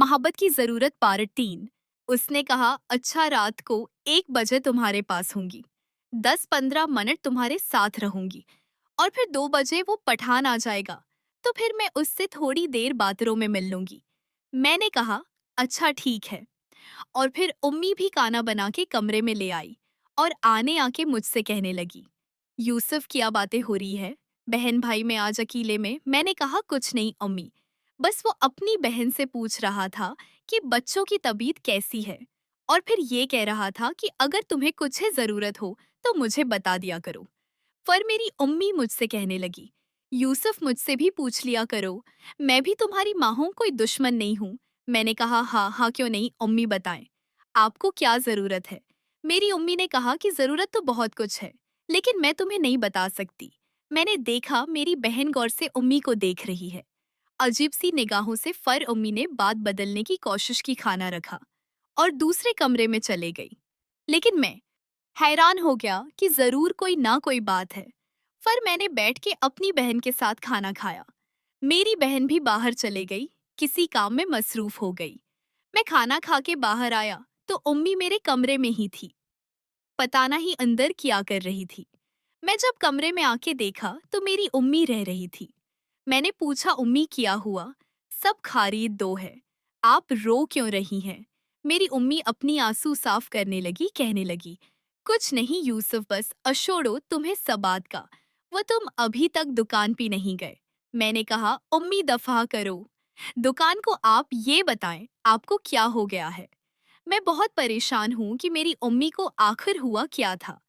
मोहब्बत की जरूरत पार्ट 3। उसने कहा, अच्छा रात को 1 बजे तुम्हारे पास होंगी, 10-15 मिनट तुम्हारे साथ रहूंगी, और फिर 2 बजे वो पठान आ जाएगा, तो फिर मैं उससे थोड़ी देर बातरों में मिल लूंगी। मैंने कहा, अच्छा ठीक है। और फिर उम्मी भी खाना बना के कमरे में ले आई और आने आके मुझसे कहने लगी, यूसुफ क्या बातें हो रही है, बहन भाई में आज अकेले में। मैंने कहा, कुछ नहीं अम्मी, बस वो अपनी बहन से पूछ रहा था कि बच्चों की तबीयत कैसी है, और फिर ये कह रहा था कि अगर तुम्हें कुछ है जरूरत हो तो मुझे बता दिया करो। पर मेरी उम्मी मुझसे कहने लगी, यूसुफ मुझसे भी पूछ लिया करो, मैं भी तुम्हारी माँ हूँ, कोई दुश्मन नहीं हूँ। मैंने कहा, हाँ हाँ क्यों नहीं उम्मी, बताएं आपको क्या जरूरत है। मेरी उम्मी ने कहा कि जरूरत तो बहुत कुछ है, लेकिन मैं तुम्हें नहीं बता सकती। मैंने देखा मेरी बहन गौर से उम्मी को देख रही है। अजीब सी निगाहों से फर उम्मी ने बात बदलने की कोशिश की, खाना रखा और दूसरे कमरे में चले गई। लेकिन मैं हैरान हो गया कि जरूर कोई ना कोई बात है। फिर मैंने बैठ के अपनी बहन के साथ खाना खाया। मेरी बहन भी बाहर चले गई, किसी काम में मसरूफ हो गई। मैं खाना खा के बाहर आया तो उम्मी मेरे कमरे में ही थी, पता नहीं अंदर क्या कर रही थी। मैं जब कमरे में आके देखा तो मेरी उम्मी रह रही थी। मैंने पूछा, उम्मी क्या हुआ? सब खैरियत दो है, आप रो क्यों रही हैं? मेरी उम्मी अपनी आंसू साफ करने लगी, कहने लगी, कुछ नहीं यूसुफ, बस अशोड़ो तुम्हें सब बात का, वो तुम अभी तक दुकान पे नहीं गए। मैंने कहा, उम्मी दफा करो, दुकान को आप ये बताएं आपको क्या हो गया है। मैं बहुत परेशान हूँ कि मेरी उम्मी को आखिर हुआ क्या था।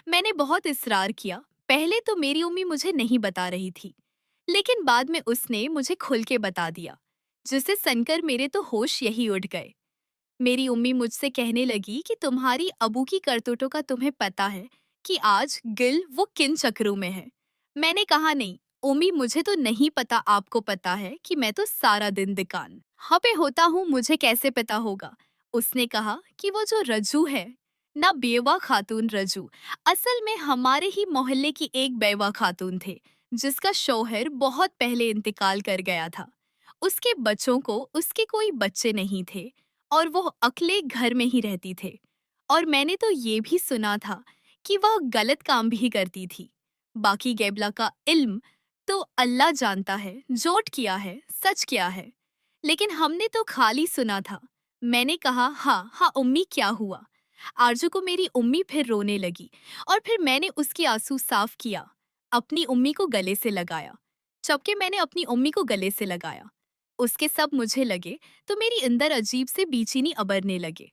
मैंने बहुत इसरार किया। पहले तो मेरी उम्मी मुझे नहीं बता रही थी, लेकिन बाद में उसने मुझे खुल के बता दिया, जिसे सुनकर मेरे तो होश यही उड़ गए। मेरी उम्मी मुझसे कहने लगी कि तुम्हारी अबू की करतूतों का तुम्हें पता है कि आज गिल वो किन चक्रों में है। मैंने कहा, नहीं उम्मी, मुझे तो नहीं पता, आपको पता है कि मैं तो सारा दिन दुकान हाँ पे होता हूँ, मुझे कैसे पता होगा। उसने कहा कि वो जो रज्जू है ना, बेवा खातून रज्जू, असल में हमारे ही मोहल्ले की एक बेवा खातून थे, जिसका शौहर बहुत पहले इंतकाल कर गया था। उसके बच्चों को उसके कोई बच्चे नहीं थे और वो अकेले घर में ही रहती थे। और मैंने तो ये भी सुना था कि वह गलत काम भी करती थी। बाकी गैबला का इल्म तो अल्लाह जानता है, जोट किया है सच क्या है, लेकिन हमने तो खाली सुना था। मैंने कहा, हाँ हाँ उम्मी, क्या हुआ? आरजू को मेरी उम्मी फिर रोने लगी और फिर मैंने उसके आंसू साफ किया, अपनी उम्मी को गले से लगाया। जबकि मैंने अपनी उम्मी को गले से लगाया, उसके सब मुझे लगे तो मेरी अंदर अजीब से बेचैनी अबरने लगे।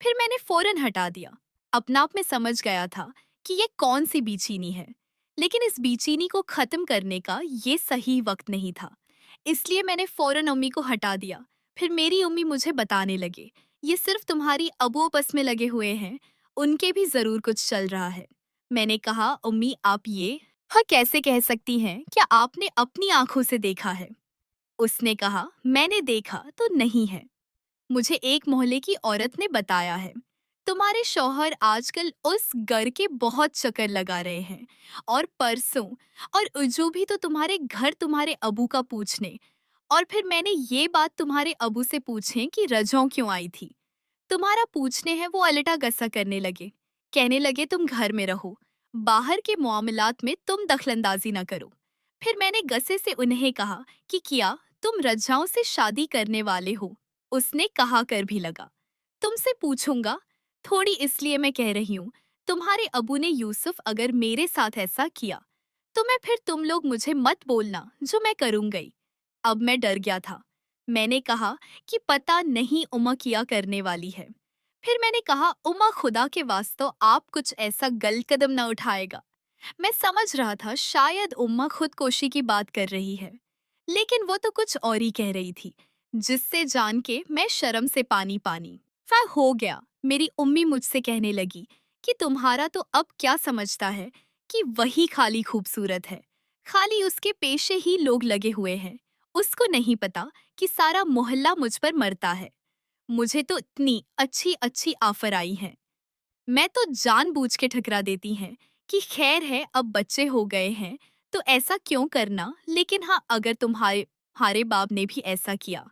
फिर मैंने फौरन हटा दिया। अपना आप में समझ गया था कि ये कौन सी बेचैनी है, लेकिन इस बेचैनी को खत्म करने का ये सही वक्त नहीं था। इसलिए मैंने फौरन अम्मी को हटा दिया। फिर मेरी अम्मी मुझे बताने लगे, ये सिर्फ तुम्हारी अबू आपस में लगे हुए हैं, उनके भी जरूर कुछ चल रहा है। मैंने कहा, अम्मी आप ये हाँ कैसे कह सकती हैं? क्या आपने अपनी आंखों से देखा है? उसने कहा, मैंने देखा तो नहीं है, मुझे एक मोहल्ले की औरत ने बताया है। तुम्हारे शौहर आजकल उस घर के बहुत चक्कर लगा रहे हैं, और परसों और उजू भी तो तुम्हारे घर तुम्हारे अबू का पूछने। और फिर मैंने ये बात तुम्हारे अबू से पूछे कि रजों क्यों आई थी। तुम्हारा पूछने हैं वो अलटा गस्सा करने लगे, कहने लगे तुम घर में रहो, बाहर के मामलात में तुम दखलंदाजी न करो। फिर मैंने गस्से से उन्हें कहा कि क्या तुम रजाओं से शादी करने वाले हो? उसने कहा कर भी लगा, तुमसे पूछूंगा थोड़ी, इसलिए मैं कह रही हूँ, तुम्हारे अबू ने यूसुफ अगर मेरे साथ ऐसा किया तो मैं फिर तुम लोग मुझे मत बोलना जो मैं करूंगी। अब मैं डर गया था। मैंने कहा कि पता नहीं उमा किया करने वाली है। फिर मैंने कहा, उमा खुदा के वास्ते आप कुछ ऐसा गलत कदम न उठाएगा। मैं समझ रहा था शायद उम्मा खुदकुशी की बात कर रही है, लेकिन वो तो कुछ और ही कह रही थी, जिससे जान के मैं शर्म से पानी पानी फिर हो गया। मेरी उम्मी मुझसे कहने लगी कि तुम्हारा तो अब क्या समझता है कि वही खाली खूबसूरत है, खाली उसके पेशे ही लोग लगे हुए हैं, उसको नहीं पता कि सारा मोहल्ला मुझ पर मरता है। मुझे तो इतनी अच्छी अच्छी ऑफर आई है, मैं तो जानबूझ के ठकरा देती हैं कि खैर है अब बच्चे हो गए हैं तो ऐसा क्यों करना, लेकिन हाँ अगर तुम्हारे हारे बाप ने भी ऐसा किया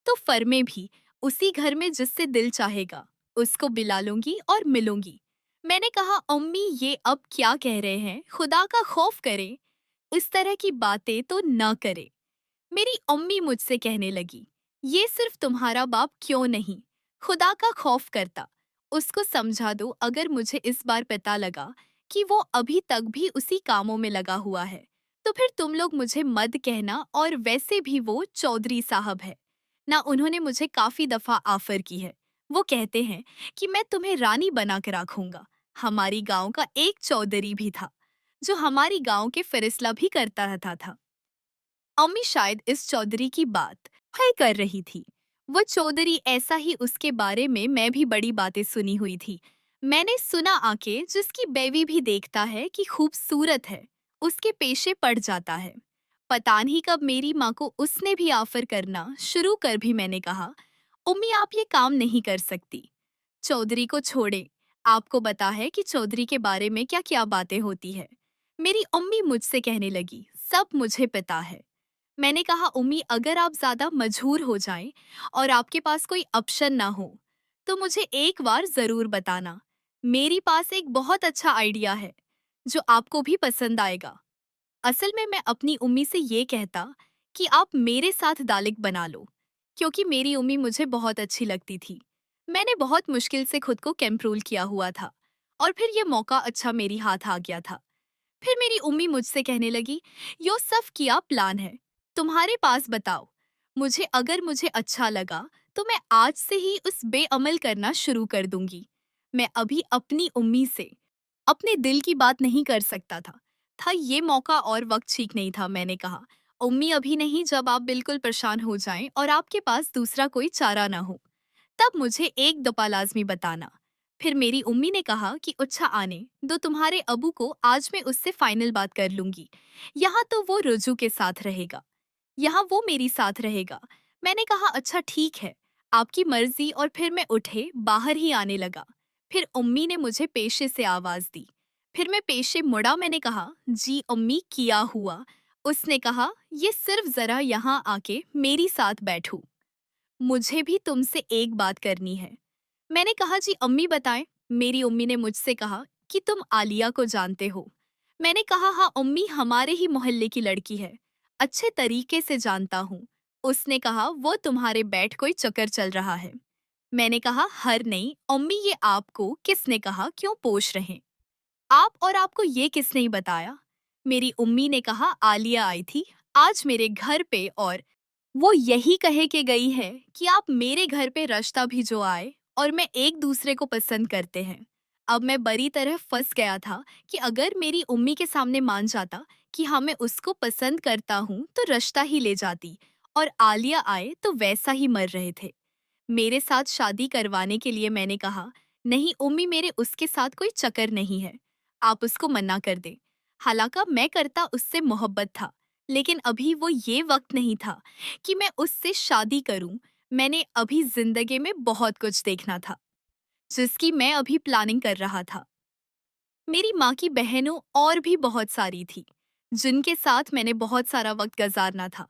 तो फर में भी उसी घर में जिससे दिल चाहेगा उसको बिला लूंगी और मिलूंगी। मैंने कहा अम्मी ये अब क्या कह रहे हैं, खुदा का खौफ करें, इस तरह की बातें तो न करें। मेरी अम्मी मुझसे कहने लगी, ये सिर्फ तुम्हारा बाप क्यों नहीं खुदा का खौफ करता, उसको समझा दो। अगर मुझे इस बार पता लगा कि वो अभी तक भी उसी कामों में लगा हुआ है तो फिर तुम लोग मुझे मत कहना। और वैसे भी वो चौधरी साहब है ना, उन्होंने मुझे काफी दफा ऑफर की है। वो कहते हैं कि मैं तुम्हें रानी बना कर रखूंगा। हमारी गांव का एक चौधरी भी था जो हमारी गांव के फैसला भी करता रहता था। अम्मी शायद इस चौधरी की बात है कर रही थी। वो चौधरी ऐसा ही, उसके बारे में मैं भी बड़ी बातें सुनी हुई थी। मैंने सुना आके जिसकी बेवी भी देखता है कि खूबसूरत है उसके पेशे पड़ जाता है। पता नहीं कब मेरी माँ को उसने भी ऑफर करना शुरू कर भी। मैंने कहा उम्मी आप ये काम नहीं कर सकती, चौधरी को छोड़े, आपको पता है कि चौधरी के बारे में क्या क्या बातें होती है। मेरी अम्मी मुझसे कहने लगी सब मुझे पता है। मैंने कहा उम्मी अगर आप ज्यादा मजबूर हो जाएं और आपके पास कोई ऑप्शन ना हो तो मुझे एक बार जरूर बताना। मेरी पास एक बहुत अच्छा आइडिया है जो आपको भी पसंद आएगा। असल में मैं अपनी उम्मी से ये कहता कि आप मेरे साथ दालिक बना लो, क्योंकि मेरी उम्मी मुझे बहुत अच्छी लगती थी। मैंने बहुत मुश्किल से खुद को कंट्रोल किया हुआ था और फिर ये मौका अच्छा मेरी हाथ आ गया था। फिर मेरी उम्मी मुझसे कहने लगी यो सब क्या प्लान है तुम्हारे पास, बताओ मुझे। अगर मुझे अच्छा लगा तो मैं आज से ही उस बेअमल करना शुरू कर दूंगी। मैं अभी अपनी उम्मी से अपने दिल की बात नहीं कर सकता था ये मौका और वक्त ठीक नहीं था। मैंने कहा उम्मी अभी नहीं, जब आप बिल्कुल परेशान हो जाएं और आपके पास दूसरा कोई चारा ना हो तब मुझे एक दफा लाजमी बताना। फिर मेरी उम्मी ने कहा कि अच्छा आने दो तुम्हारे अबू को, आज मैं उससे फाइनल बात कर लूंगी। यहाँ तो वो रुजू के साथ रहेगा, यहाँ वो मेरी साथ रहेगा। मैंने कहा अच्छा ठीक है, आपकी मर्जी। और फिर मैं उठे बाहर ही आने लगा। फिर उम्मी ने मुझे पेशे से आवाज दी। फिर मैं पेशे मुड़ा। मैंने कहा जी अम्मी किया हुआ। उसने कहा ये सिर्फ जरा यहाँ आके मेरी साथ बैठो, मुझे भी तुमसे एक बात करनी है। मैंने कहा जी अम्मी बताएं। मेरी उम्मी ने मुझसे कहा कि तुम आलिया को जानते हो। मैंने कहा हाँ अम्मी, हमारे ही मोहल्ले की लड़की है, अच्छे तरीके से जानता हूँ। उसने कहा वो तुम्हारे बैठ कोई चक्कर चल रहा है। मैंने कहा हर नहीं अम्मी, ये आपको किसने कहा, क्यों पोष रहे आप, और आपको ये किसने बताया। मेरी उम्मी ने कहा आलिया आई थी आज मेरे घर पे और वो यही कहे के गई है कि आप मेरे घर पे रिश्ता भी जो आए और मैं एक दूसरे को पसंद करते हैं। अब मैं बड़ी तरह फंस गया था कि अगर मेरी उम्मी के सामने मान जाता कि हाँ मैं उसको पसंद करता हूँ तो रिश्ता ही ले जाती, और आलिया आए तो वैसा ही मर रहे थे। मेरे साथ शादी करवाने के लिए मैंने कहा नहीं उम्मी, मेरे उसके साथ कोई चक्कर नहीं है, आप उसको मना कर दें। हालांकि मैं करता उससे मोहब्बत था, लेकिन अभी वो ये वक्त नहीं था कि मैं उससे शादी करूं। मैंने अभी जिंदगी में बहुत कुछ देखना था जिसकी मैं अभी प्लानिंग कर रहा था। मेरी माँ की बहनों और भी बहुत सारी थी जिनके साथ मैंने बहुत सारा वक्त गुजारना था।